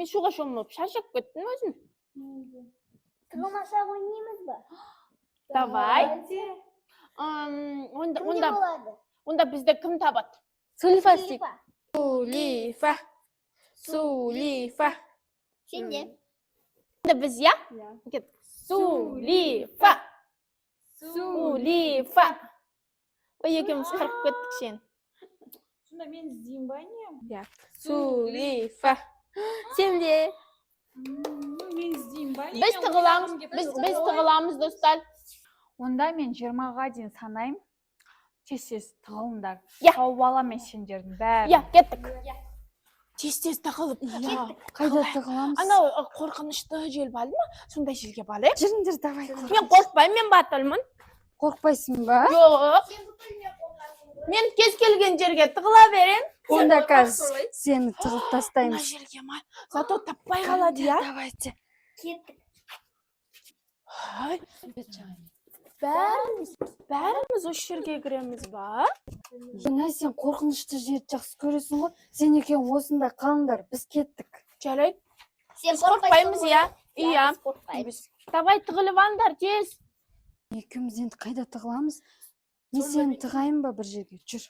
Мен суға шомылып шаршап кеттім өзім. Тығылмаса ойнаймыз ба? Давай. Онда бізді кім табады? Сулифа істейік. Сулифа. Сен де? Онда біз, я? Сулифа. Ой, екеуміз қырып кеттік сен. Сонда мен іздеймін ба не? Сулифа. Сен де? Мен іздеймін ба не? Біз тығыламыз, достар. Онда мен 20-ға дейін санайым. Тез тығылыңдар. Я. Тауып аламын сендердің бәрін. Я, кеттік. Тез тығылып. Қайда тығыламыз? Анау қорқынышты жел балы ма? Сондай желге балы. Жүріңдер, давай. Мен қорқпаймын, мен батылмын. Қорқпайсың ба? Жоқ. Мен кез келген жерге тығыла берем. Онда қазір сені тығып Мына тастаймыз. жерге ма? Зато таппай қалады, я? Давайте. Кеттік. Бәріміз осы жерге кіреміз ба? Жаңа сен қорқынышты жерді жақсы көресің ғой. Сен екеуің осында қалыңдар, біз кеттік. Жарайды. Сен Біз қорқпаймыз, я? Иә. Қорқпаймыз. Давай тығылып алыңдар, тез. Екеуміз енді қайда тығыламыз? Не сені тығайын ба бір жерге? Жүр.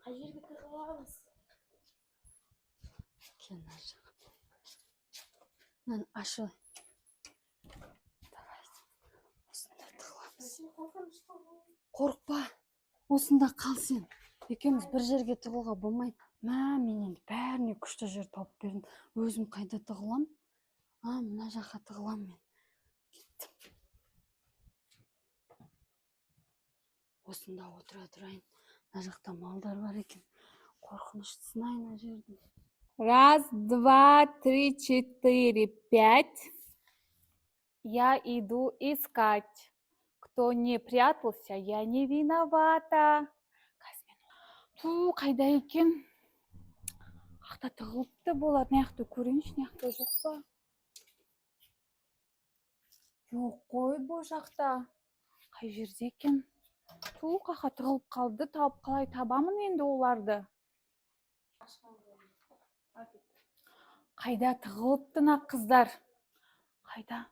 Қай жерге тығыламыз? Кел мына жаққа. Мынаны ашылай. Давай. Осында тығыламыз. Қорқпа. Осында қал сен. Екеуміз бір жерге тығылға болмайды. Мен енді бәріне күшті жер тауып бердім. Өзім қайда тығылам? Мына жаққа тығылам мен. Кеттім. Осында отыра тұрайын. Мына жақта малдар бар екен. Қорқынышты сынайын мына жерді. 1, 2, 3, 4, 5. Я иду искать. Кто не прятался, я не виновата. Ту, қайда екен? Қақта тығылыпты болады. Маяқты көрейінші, маяқты жоқ па? Жоқ қой бұл жақта. Қай жерде екен? Ту, қақа тығылып қалды. Тауып қалай табамын енді оларды? Қайда тығылыпты на қыздар? Қайда?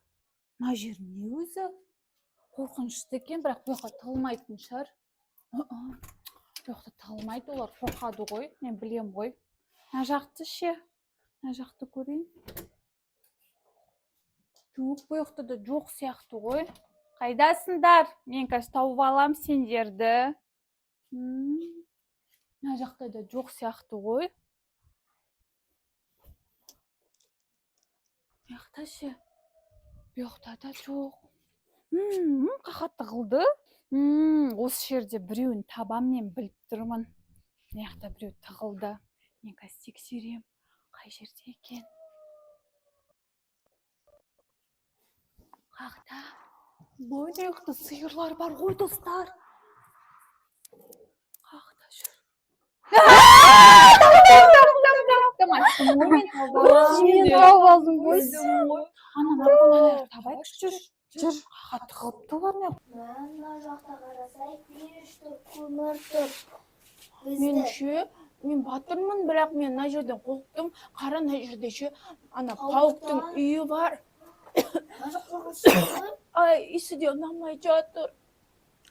Ма жер не өзі? Қорқынышты екен, бірақ бұл жақта тығылмайтын шығар. Жоқты тығылмайды, олар қорқады ғой, мен білем ғой. Мына жақты ше, мына жақты көрейін. Жоқ, бұл жақта да жоқ сияқты ғой. Қайдасыңдар? Мен қазір тауып алам сендерді. Мына жақта да жоқ сияқты ғой. Бұл жақта ше, бұл жақта да жоқ. Қақа тығылды. Осы жерде біреуін табам, мен біліп тұрмын. Маяқта біреу тығылды. Мен қазір тексерем. Қай жерде екен? Қақта? Бұл маяқта сиырлар бар ғой, достар. Қақта жүр. Мен тауып алдым ғой. Ана табайықшы жүр. Жүр. Қақа тығылыпты олар не? Мына жақта қарасай, пеш тұр, көмір тұр. Меніңше, мен батырмын, бірақ мен мына жерден қорықтым. Қара мына жерде ше, ана тауықтың үйі бар. Ай, исі де ұнамай жатыр.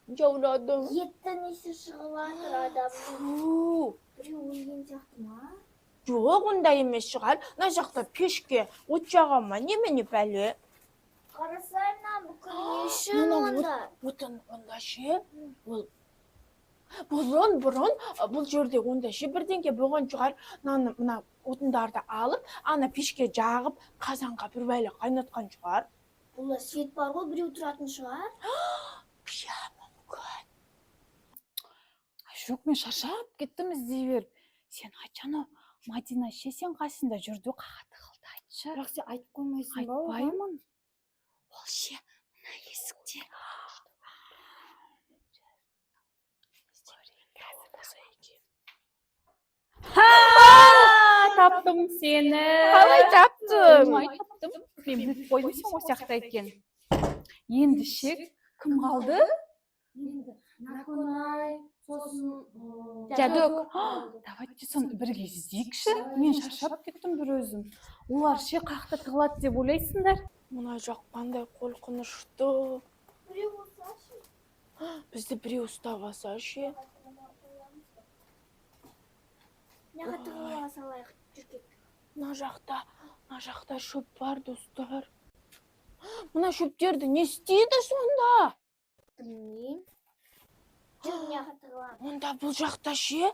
Жауладым. Еттің исі шығып жатыр адамның. Біреу өлген сияқты ма? Жоқ, ондай емес шығар. Мына жақта пешке от жаға ма, немене бәле? Қарасай, мына бүкіл не үшін онда? Отын онда ше, бұрын, бұл жерде онда ше бірдеңке болған шығар. Мына отындарды алып, ана пешке жағып, қазанға бір бәле қайнатқан шығар. Бұлда свет бар ғой, біреу тұратын шығар. Иә, мүмкін. Жоқ, мен шаршап кеттім іздей беріп. Сен айтшаны, Мадина ше сен қасында жүрді, қақа тығылды айтшы. Бірақ сен айтып қоймайсың ба? Айтпаймын. Ол ше, мына есікте. Таптым сені. Қалай таптым? Таптым. Мен біліп қойдым сен осы жақта екен. Енді ше, кім қалды? Наконай, сосын Жадок. Давайте соны бірге іздейікші. Мен шаршап кеттім бір өзім. Олар ше қақта тығылады деп ойлайсыңдар? Мына жақ қандай қорқынышты. Біреу болсашы. Бізді біреу ұстап алса ше. Неға тығыла салайық жүркек. Мына жақта шөп бар, достар. Мына шөптерді не істейді сонда? Білмеймін. Жүр неға тығыламыз. Онда бұл жақта ше?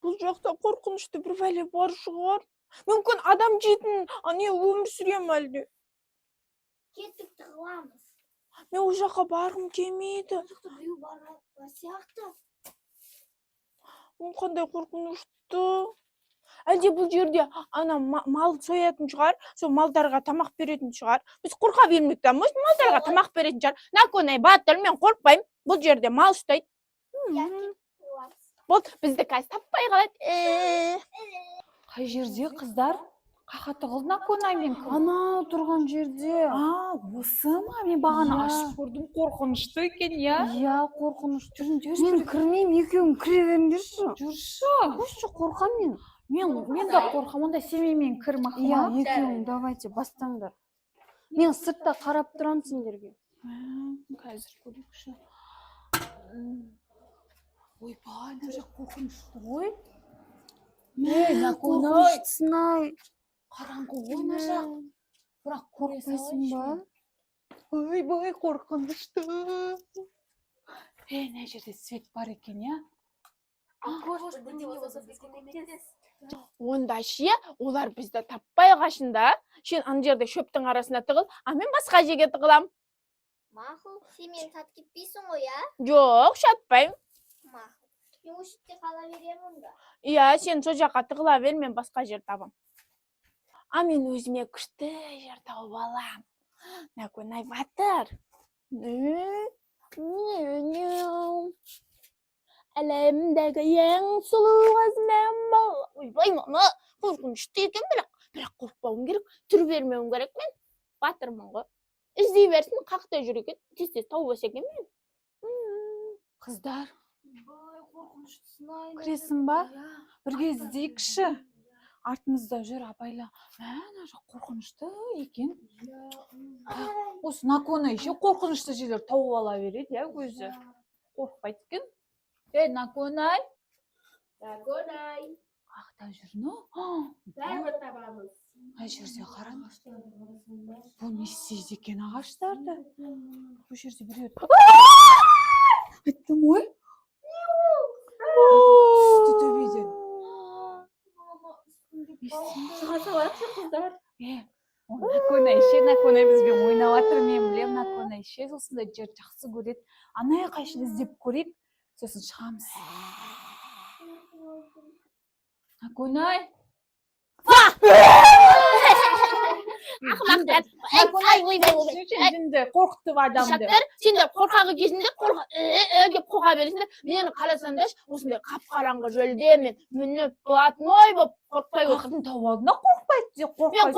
Бұл жақта қорқынышты бір бәле бар шығар. Мүмкін адам жейтін не өмір сүрем әлде. Кеттік тығыламыз. Мен ол жаққа барғым келмейді. Ол жақта біреу бар сияқты. Ол қандай қорқынышты. Әлде бұл жерде ана мал соятын шығар, сол малдарға тамақ беретін шығар. Біз қорқа бермейік та, малдарға тамақ беретін шығар. Наконай батыр, мен қорқпаймын. Бұл жерде мал ұстайды. Бол, бізді қазір таппай қалады. Қай жерде қыздар? Қақа тығылды Наконай мен. Ана тұрған жерде. Осы ма? Мен бағана Иә. ашып көрдім, қорқынышты екен, я? Иә, қорқынышты. Мен кірмеймін, екеуің кіре беріңдерші. Жүрші. Қойшы, қорқам мен. Мен де қорқам, онда семеймен кір Иә, мақұл. екеуің давайте бастаңдар. Мен сыртта қарап тұрам сендерге. Қазір көрейікші. Ойбай, мына жақ қорқынышты ғой. Қорқыныштысың-ай. Қараңғы ғой мына жақ. Бірақ Қорқпайсың ба? Ойбай, қорқынышты. Мына жерде свет бар екен, я? Онда ше, олар бізді таппай қашында. Сен ана жерде шөптің арасына тығыл, а мен басқа жерге тығылам. Мақұл, сен мені сатып кетпейсің ғой, а? Жоқ, шатпаймын. Мақұл. Мен осы жерде қала беремін да. Иә, сен сол жаққа тығыла бер, мен басқа жер табам. А мен өзіме күшті жер тауып алам. Наконай батыр. Әлемдегі ең сұлу қыз мен бол. Ойбай, мама, қорқынышты екен, бірақ қорықпауым керек, түр бермеуім керек мен. Батырмын ғой. Іздей берсін, қақта жүр екен, тез тауып алса екен мен. Қыздар, Қорқыныштысың-ай. кіресің ба? Бірге іздейікші. Артымызда жүр, абайла. Мына жақ қорқынышты екен. Осы Наконай ше қорқынышты жерлер тауып ала береді, я өзі. Қорқпайды екен. Наконай. Наконай. Қақта жүр, ну? Бәрібір табамыз. Қай жерде қараңыз. Бұл не істейді екен ағаштарды? Бұл жерде біреу. Айттым ғой. Түсті төбеден. Шыға салайықшы қыздар. Наконай бізбен ойнап жатыр, мен білем, Наконай ше осындай жер жақсы көреді. Анай қайшын іздеп көрейік, сосын шығамыз. Наконай. Ақымақтар. Жінді қорқытып адамды. Шаттар, сендер қорқағы кезінде деп қоға бересіңдер. Мені қаласаңдар, осындай қап-қараңғы жөлде мен мініп блатной болып қорықпай отырмын. Қорқытын тауып алдың, қорқпайды деп қорқпайсың.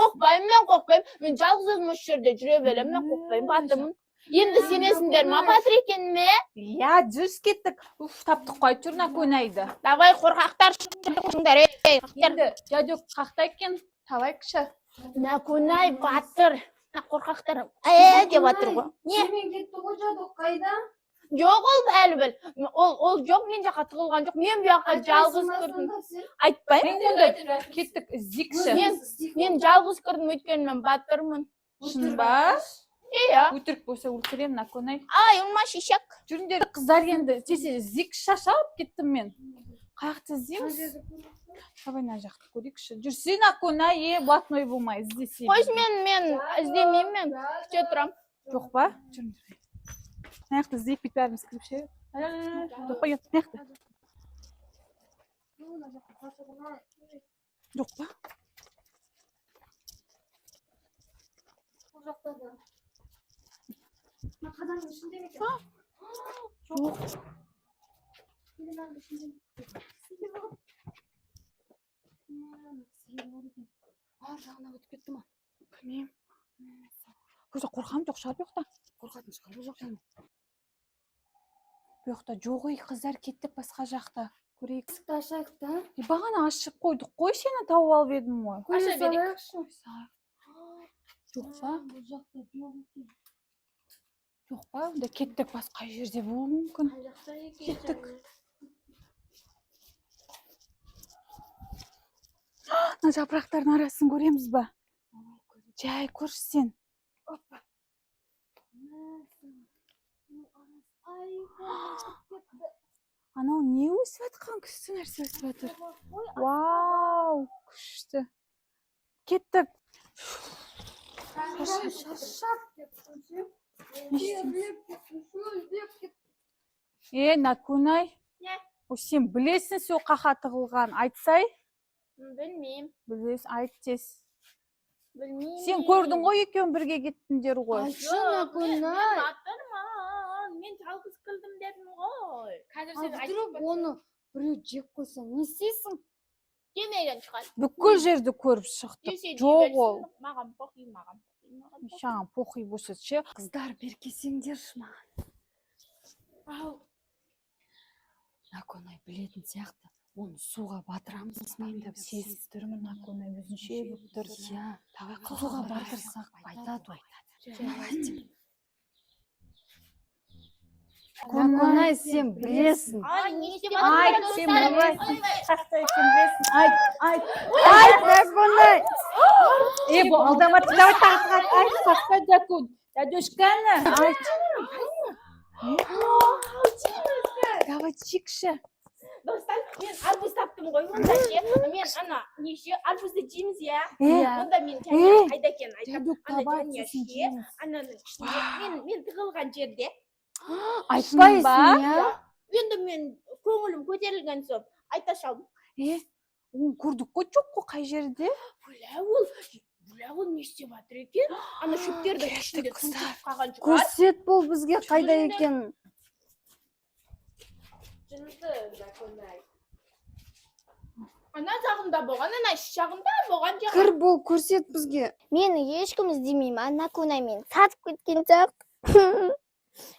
Мен қорықпаймын. Мен жалғыз өзім осы жерде жүре беремін. Мен қорықпаймын, батырмын. Енді сенесіңдер ма батыр екеніме? Я, жүз кеттік. Таптық қой, жүр Наконайды. Давай қорқақтар шыңдар. Енді жадек қақта екен, табайықшы. Наконай батыр. Қорқақтар деп жатыр ғой. Не? Семен кетті ғой, жадық қайда? Жоқ, ол әлі біл. Ол жоқ, мен жаққа тығылған жоқ. Мен бұяққа жалғыз кірдім. Айтпаймын. Мен онда кеттік іздейікші. Мен жалғыз кірдім, өйткені мен батырмын. Шын ба? Иә. Өтірік болса өлтірем, Наконай. Ай, ұлма шешек. Жүріндер қыздар енді тесе іздейік, шашалып кеттім мен. Қаяқты іздейміз? Давай мына жақты көрейікші. Жүрсе Наконай, блатной болмай іздесей. Қойш, мен іздемеймін, мен күте тұрам. Жоқ ба? Жүріндер. Мына жақты іздейік, бет бәріміз кіріп ше. Жоқ па, мына жақты. Жоқ па? Бұл жақта да. Қазанның ішінде ме екен? Жоқ. Қазанның ішінде ме? Ар жағына өтіп кетті ма? Білмеймін. Көзі қорқам жоқ, шығар жоқта. Қорқатын шығар жоқ жаңа. Бұяқта жоқ ей қыздар, кеттік басқа жақта. Көрейік. Есікті ашайық та. Бағана ашып қойдық қой, сені тауып алып едім ғой. Көре салайықшы. Жоқ па? Бұл жақта жоқ екен. Жоқ па? Онда кеттік, басқа жерде болуы мүмкін. Кеттік. Мына жапырақтардың арасын көреміз ба? Жай көрші сен. Анау не өсіп жатқан, күшті нәрсе өсіп жатыр. Вау, күшті. Кеттік. Накунай. Сен білесің сол қақа тығылған, айтсай? Білмеймін. Білесің, айт тез. Білмеймін. Сен көрдің ғой, екеуін бірге кеттіңдер ғой. Айтшы, Накунай. Мен жалғыз қылдым дедім ғой. Вдруг оны біреу жеп қойса, не істейсің? Жемеген шығар. Бүкіл жерді көріп шықтық. Жоқ ол. Маған похуй, маған. Шаған похуй болса ше. Қыздар, бер келсеңдерші маған. Накунай білетін сияқты. Оны суға батырамыз. Мен де сезіп тұрмын, Накунай өзінше болып тұр. Иә, давай суға батырсақ айтады. Давайте. Накунай, сен білесің. Айт, сен білесің. Шақта сен білесің. Айт. Айт, Накунай. Бұл алдамат, давай тағатқан. Айт, шақта дәкун. Дәдөшкәні. Айт. Давай чикші. Достар, мен арбуз таптым ғой, онда ше. Мен ана, неше, арбузды жейміз, я. Онда мен тәне қайда екен айтам. Ана тәне ше, ананың ішінде, мен тығылған жерде. Айтпайсың, я? Енді мен көңілім көтерілген соң айта шалдым. Оны көрдік қой, жоқ қой, қай жерде? Бля ол не істеп жатыр екен? Ана шөптердің ішінде тұншығып қалған шығар. Көрсет бұл бізге қайда екен. Ана жағында болған, ана іш жағында болған жағында. Кір бұл, көрсет бізге. Мені ешкім іздемейді, Накунай мені сатып кеткен жақ.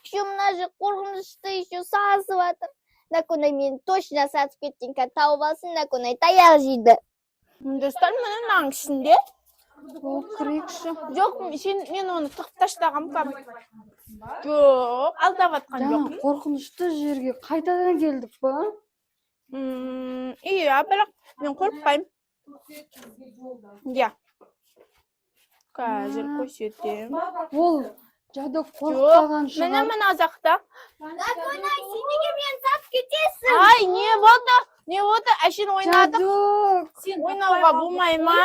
Еще мына жақ қорқынышты, еще сасып жатыр. Накунай мені точно сатып кеткен, тауып алсын, Накунай таяқ жейді. Достар, міне мынаның ішінде. Ол кірейікші. Жоқ, мен оны тығып таштағам кәм. Жоқ, алдап атқан Жаңа жоқпын. қорқынышты жерге қайтадан келдік па? Иә, бірақ мен қорықпаймын. Иә. Қазір көрсетем. Ол жадық қорықпаған шығар. Мына жақта. Накунай, сен неге мені сатып кетесің? Ай, не болды? Не болды? Әшін ойнадық. Жадық. Ойнауға болмай ма?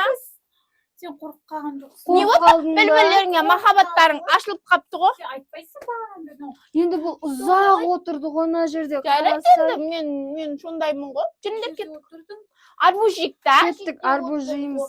Сен қорқып қалған жоқсың. Не болды? Бір-бірлеріңе махаббаттарың ашылып қапты ғой. Сен айтпайсың бағана дедің. Енді бұл ұзақ отырды ғой ана жерде. Жарайды енді, мен сондаймын ғой. Жүріңдер кеттік. Арбуз жейік та. Кеттік, арбуз жейміз.